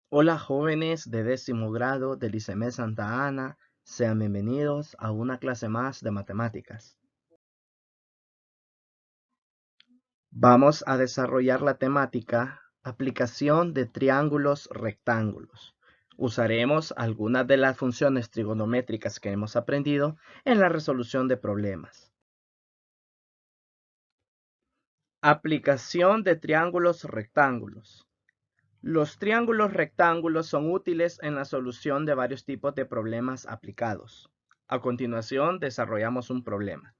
Hola jóvenes de 10º grado del ICM Santa Ana, sean bienvenidos a una clase más de matemáticas. Vamos a desarrollar la temática aplicación de triángulos rectángulos. Usaremos algunas de las funciones trigonométricas que hemos aprendido en la resolución de problemas. Aplicación de triángulos rectángulos. Los triángulos rectángulos son útiles en la solución de varios tipos de problemas aplicados. A continuación, desarrollamos un problema.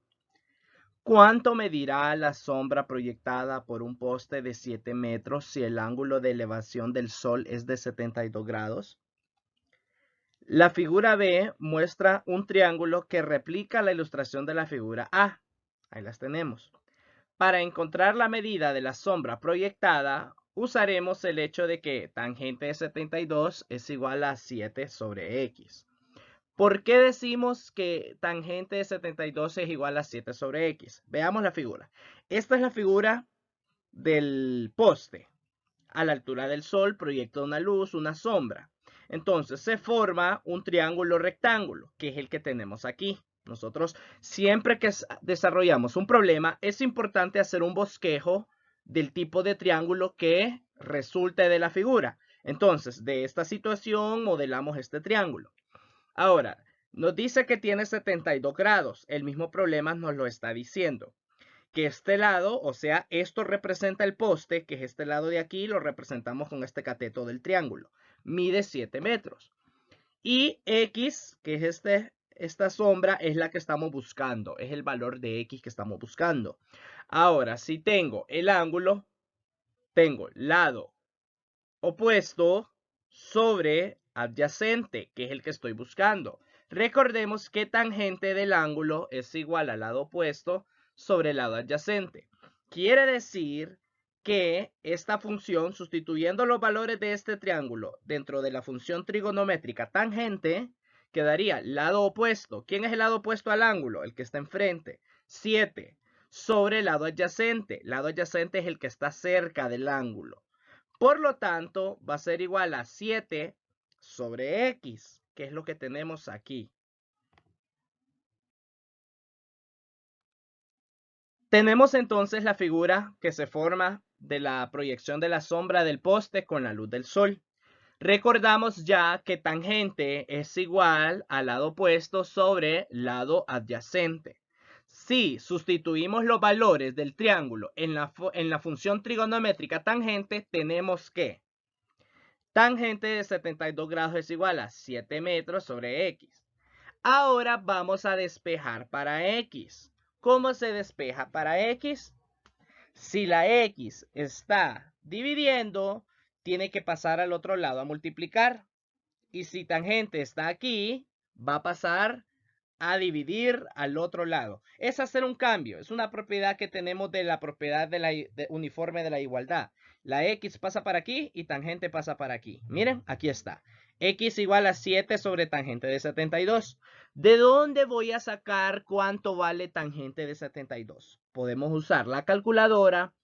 ¿Cuánto medirá la sombra proyectada por un poste de 7 metros si el ángulo de elevación del Sol es de 72 grados? La figura B muestra un triángulo que replica la ilustración de la figura A. Ahí las tenemos. Para encontrar la medida de la sombra proyectada, usaremos el hecho de que tangente de 72 es igual a 7 sobre X. ¿Por qué decimos que tangente de 72 es igual a 7 sobre X? Veamos la figura. Esta es la figura del poste. A la altura del Sol proyecta una luz, una sombra. Entonces se forma un triángulo rectángulo, que es el que tenemos aquí. Nosotros siempre que desarrollamos un problema es importante hacer un bosquejo del tipo de triángulo que resulte de la figura. Entonces, de esta situación modelamos este triángulo. Ahora, nos dice que tiene 72 grados. El mismo problema nos lo está diciendo. Que este lado, o sea, esto representa el poste, que es este lado de aquí, lo representamos con este cateto del triángulo. Mide 7 metros. Y X, que es esta sombra, es la que estamos buscando. Es el valor de X que estamos buscando. Ahora, si tengo el ángulo, tengo lado opuesto sobre adyacente, que es el que estoy buscando. Recordemos que tangente del ángulo es igual al lado opuesto sobre el lado adyacente. Quiere decir que esta función, sustituyendo los valores de este triángulo dentro de la función trigonométrica tangente, quedaría lado opuesto. ¿Quién es el lado opuesto al ángulo? El que está enfrente. 7 sobre el lado adyacente. El lado adyacente es el que está cerca del ángulo. Por lo tanto, va a ser igual a 7 sobre X, que es lo que tenemos aquí. Tenemos entonces la figura que se forma de la proyección de la sombra del poste con la luz del sol. Recordamos ya que tangente es igual al lado opuesto sobre lado adyacente. Si sustituimos los valores del triángulo en la función trigonométrica tangente, tenemos que tangente de 72 grados es igual a 7 metros sobre X. Ahora vamos a despejar para X. ¿Cómo se despeja para X? Si la X está dividiendo, tiene que pasar al otro lado a multiplicar. Y si tangente está aquí, va a pasar a dividir al otro lado. Es hacer un cambio. Es una propiedad que tenemos de la propiedad uniforme de la igualdad. La X pasa para aquí y tangente pasa para aquí. Miren, aquí está. X igual a 7 sobre tangente de 72. ¿De dónde voy a sacar cuánto vale tangente de 72? Podemos usar la calculadora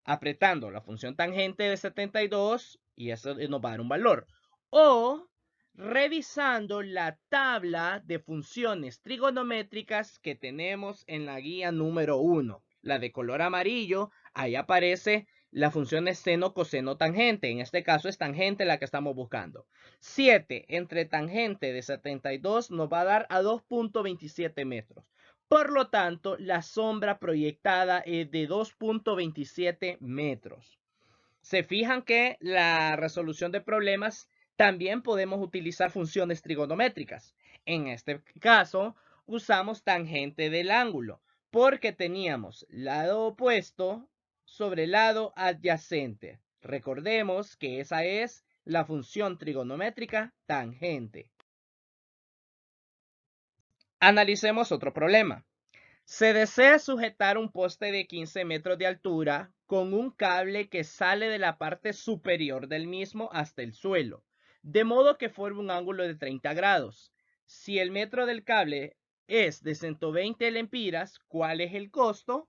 apretando la función tangente de 72 y eso nos va a dar un valor. O revisando la tabla de funciones trigonométricas que tenemos en la guía número 1, la de color amarillo. Ahí aparece la función seno, coseno, tangente. En este caso es tangente la que estamos buscando. 7 entre tangente de 72 nos va a dar a 2.27 metros. Por lo tanto, la sombra proyectada es de 2.27 metros. Se fijan que la resolución de problemas también podemos utilizar funciones trigonométricas. En este caso, usamos tangente del ángulo, porque teníamos lado opuesto sobre lado adyacente. Recordemos que esa es la función trigonométrica tangente. Analicemos otro problema. Se desea sujetar un poste de 15 metros de altura con un cable que sale de la parte superior del mismo hasta el suelo, de modo que forme un ángulo de 30 grados. Si el metro del cable es de 120 lempiras, ¿cuál es el costo?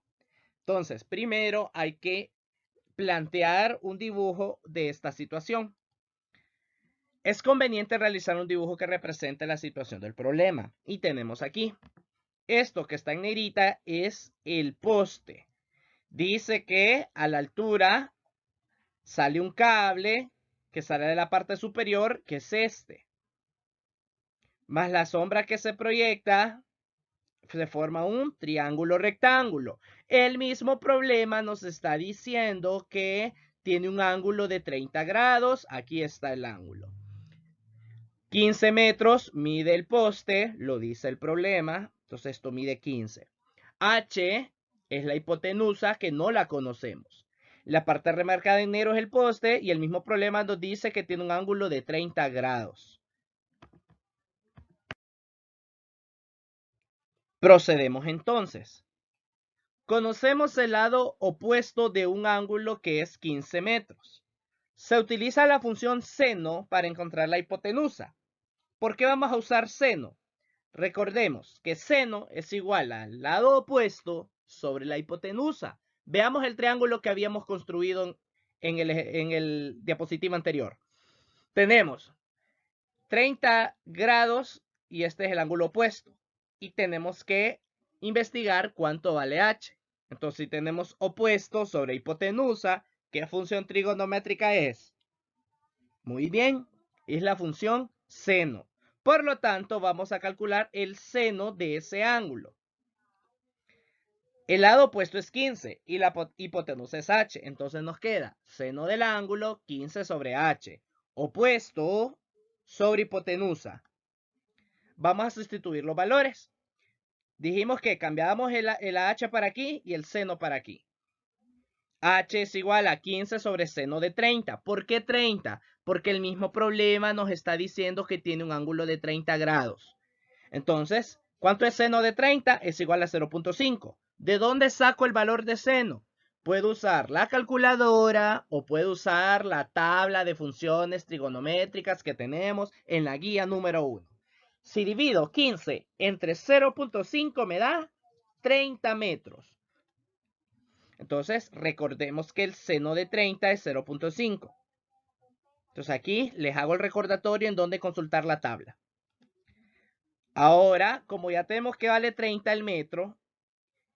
Entonces, primero hay que plantear un dibujo de esta situación. Es conveniente realizar un dibujo que represente la situación del problema. Y tenemos aquí. Esto que está en negrita es el poste. Dice que a la altura sale un cable que sale de la parte superior, que es este. Más la sombra que se proyecta, se forma un triángulo rectángulo. El mismo problema nos está diciendo que tiene un ángulo de 30 grados. Aquí está el ángulo. 15 metros mide el poste, lo dice el problema. Entonces esto mide 15. H es la hipotenusa, que no la conocemos. La parte remarcada en negro es el poste y el mismo problema nos dice que tiene un ángulo de 30 grados. Procedemos entonces. Conocemos el lado opuesto de un ángulo que es 15 metros. Se utiliza la función seno para encontrar la hipotenusa. ¿Por qué vamos a usar seno? Recordemos que seno es igual al lado opuesto sobre la hipotenusa. Veamos el triángulo que habíamos construido en el diapositivo anterior. Tenemos 30 grados y este es el ángulo opuesto. Y tenemos que investigar cuánto vale h. Entonces, si tenemos opuesto sobre hipotenusa, ¿qué función trigonométrica es? Muy bien, es la función seno. Por lo tanto, vamos a calcular el seno de ese ángulo. El lado opuesto es 15 y la hipotenusa es h. Entonces nos queda seno del ángulo 15 sobre h. Opuesto sobre hipotenusa. Vamos a sustituir los valores. Dijimos que cambiábamos el h para aquí y el seno para aquí. H es igual a 15 sobre seno de 30. ¿Por qué 30? Porque el mismo problema nos está diciendo que tiene un ángulo de 30 grados. Entonces, ¿cuánto es seno de 30? Es igual a 0.5. ¿De dónde saco el valor de seno? Puedo usar la calculadora o puedo usar la tabla de funciones trigonométricas que tenemos en la guía número 1. Si divido 15 entre 0.5 me da 30 metros. Entonces, recordemos que el seno de 30 es 0.5. Entonces aquí les hago el recordatorio en donde consultar la tabla. Ahora, como ya tenemos que vale 30 el metro,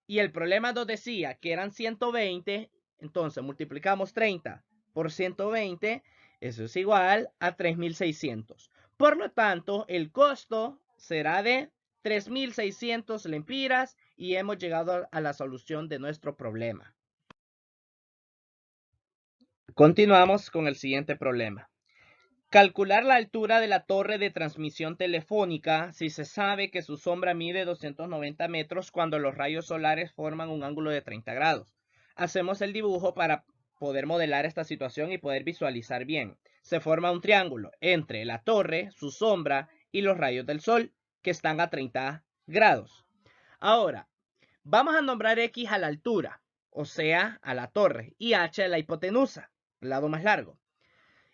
y el problema nos decía que eran 120, entonces multiplicamos 30 por 120, eso es igual a 3.600. Por lo tanto, el costo será de 3.600 lempiras y hemos llegado a la solución de nuestro problema. Continuamos con el siguiente problema. Calcular la altura de la torre de transmisión telefónica si se sabe que su sombra mide 290 metros cuando los rayos solares forman un ángulo de 30 grados. Hacemos el dibujo para poder modelar esta situación y poder visualizar bien. Se forma un triángulo entre la torre, su sombra y los rayos del sol que están a 30 grados. Ahora, vamos a nombrar X a la altura, o sea, a la torre, y H a la hipotenusa, el lado más largo.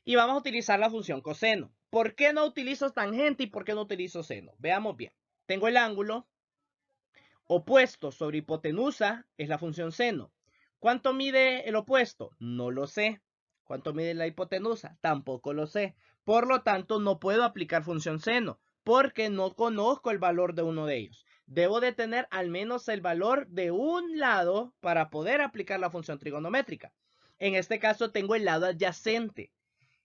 Y vamos a utilizar la función coseno. ¿Por qué no utilizo tangente y por qué no utilizo seno? Veamos bien. Tengo el ángulo opuesto sobre hipotenusa, es la función seno. ¿Cuánto mide el opuesto? No lo sé. ¿Cuánto mide la hipotenusa? Tampoco lo sé. Por lo tanto, no puedo aplicar función seno porque no conozco el valor de uno de ellos. Debo de tener al menos el valor de un lado para poder aplicar la función trigonométrica. En este caso tengo el lado adyacente.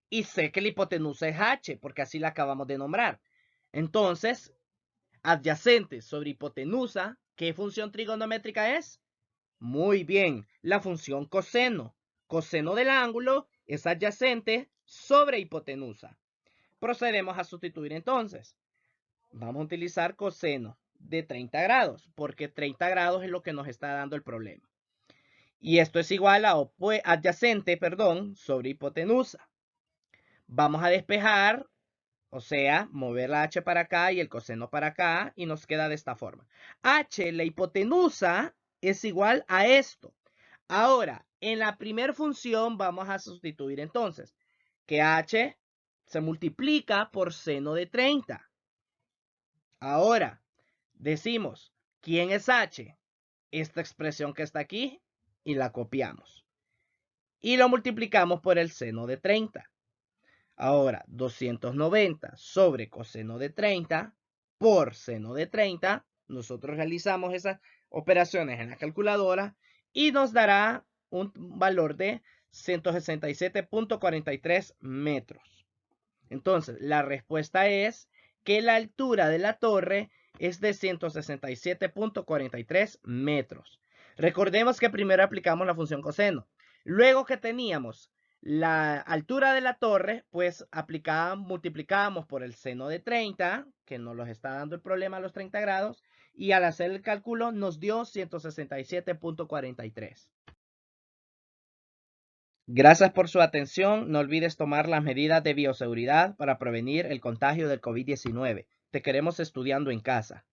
Y sé que la hipotenusa es h, porque así la acabamos de nombrar. Entonces, adyacente sobre hipotenusa, ¿qué función trigonométrica es? Muy bien, la función coseno. Coseno del ángulo es adyacente sobre hipotenusa. Procedemos a sustituir entonces. Vamos a utilizar coseno de 30 grados, porque 30 grados es lo que nos está dando el problema. Y esto es igual a adyacente, sobre hipotenusa. Vamos a despejar, o sea, mover la h para acá y el coseno para acá, y nos queda de esta forma. H, la hipotenusa, es igual a esto. Ahora, en la primera función vamos a sustituir entonces que h se multiplica por seno de 30. Ahora, decimos, ¿quién es h? Esta expresión que está aquí, y la copiamos. Y lo multiplicamos por el seno de 30. Ahora, 290 sobre coseno de 30 por seno de 30. Nosotros realizamos esas operaciones en la calculadora y nos dará un valor de 167.43 metros. Entonces, la respuesta es que la altura de la torre es de 167.43 metros. Recordemos que primero aplicamos la función coseno. Luego que teníamos la altura de la torre, pues multiplicábamos por el seno de 30, que nos los está dando el problema a los 30 grados, y al hacer el cálculo nos dio 167.43. Gracias por su atención. No olvides tomar las medidas de bioseguridad para prevenir el contagio del COVID-19. Te queremos estudiando en casa.